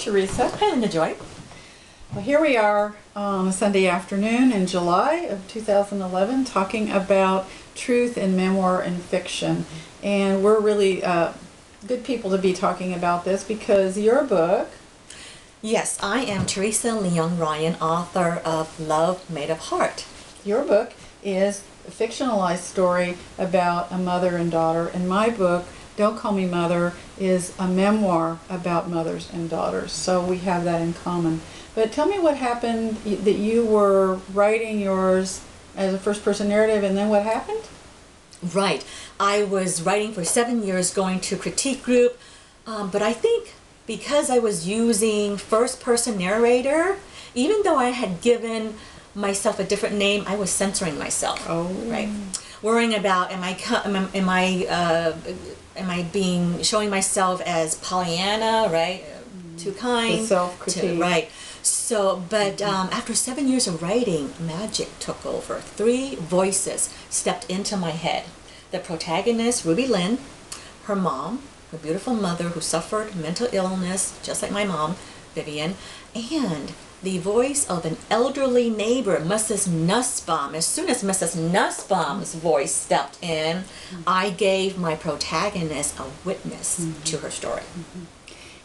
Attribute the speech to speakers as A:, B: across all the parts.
A: Teresa.
B: Hi, Linda Joy.
A: Well, here we are on a Sunday afternoon in July of 2011 talking about truth in memoir and fiction. And we're really good people to be talking about this because your book...
B: Yes, I am Teresa LeYung-Ryan, author of Love Made of Heart.
A: Your book is a fictionalized story about a mother and daughter, and my book, Don't Call Me Mother, is a memoir about mothers and daughters. So we have that in common. But tell me what happened, that you were writing yours as a first-person narrative, and then what happened?
B: Right. I was writing for 7 years, going to critique group, but I think because I was using first-person narrator, even though I had given myself a different name, I was censoring myself.
A: Oh.
B: Right. Worrying about am I showing myself as Pollyanna, right? Too kind.
A: The self-critique.
B: Right. So, but after 7 years of writing, magic took over. 3 voices stepped into my head. The protagonist, Ruby Lynn, her mom, her beautiful mother who suffered mental illness, just like my mom, Vivian, and the voice of an elderly neighbor, Mrs. Nussbaum. As soon as Mrs. Nussbaum's voice stepped in, I gave my protagonist a witness to her story.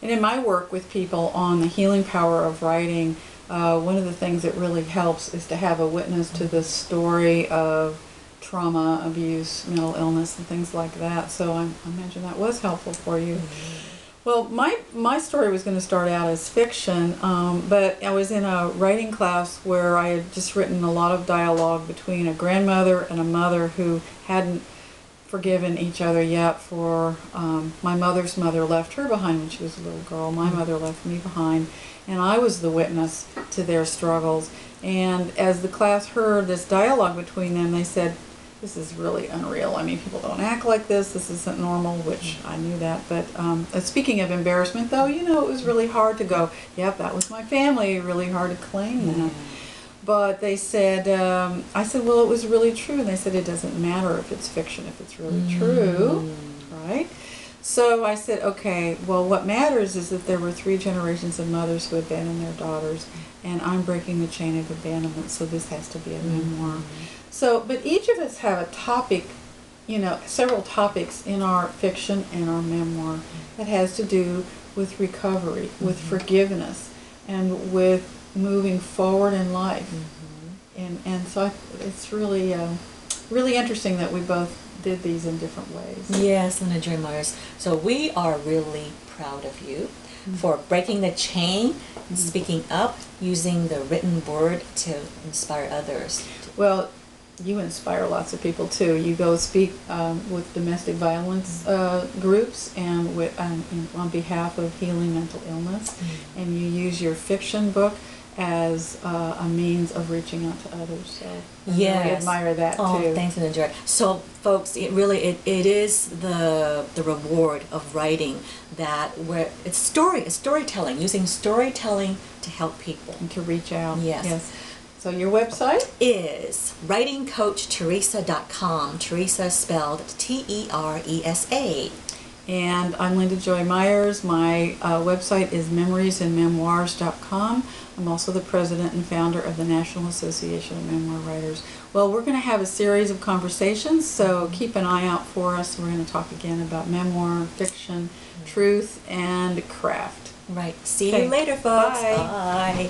A: And in my work with people on the healing power of writing, one of the things that really helps is to have a witness to the story of trauma, abuse, mental illness, and things like that. So I imagine that was helpful for you. Well, my story was going to start out as fiction, but I was in a writing class where I had just written a lot of dialogue between a grandmother and a mother who hadn't forgiven each other yet for my mother's mother left her behind when she was a little girl. My mother left me behind, and I was the witness to their struggles. And as the class heard this dialogue between them, they said, "This is really unreal. I mean, people don't act like this. This isn't normal," which I knew that. But speaking of embarrassment, though, you know, it was really hard to go, yep, that was my family. Really hard to claim that. But they said, I said, well, it was really true. And they said, it doesn't matter if it's fiction, if it's really true, right? So I said, okay, well, what matters is that there were 3 generations of mothers who abandoned their daughters, and I'm breaking the chain of abandonment, so this has to be a memoir. So, but each of us have a topic, you know, several topics in our fiction and our memoir that has to do with recovery, with forgiveness, and with moving forward in life. And so it's really really interesting that we both did these in different ways.
B: Yes, Linda Joy Myers. So we are really proud of you for breaking the chain, speaking up, using the written word to inspire others.
A: Well, you inspire lots of people too. You go speak with domestic violence groups and with on behalf of healing mental illness, and you use your fiction book as a means of reaching out to others. So I really admire that too.
B: Oh, thanks, and enjoy. So, folks, it is the reward of writing that it's storytelling, using storytelling to help people
A: and to reach out.
B: Yes.
A: So your website
B: is writingcoachteresa.com. Teresa spelled Teresa.
A: And I'm Linda Joy Myers. My website is memoriesandmemoirs.com. I'm also the president and founder of the National Association of Memoir Writers. Well, we're going to have a series of conversations, so keep an eye out for us. We're going to talk again about memoir, fiction, truth, and craft.
B: Right. See you later, folks.
A: Bye.
B: Bye.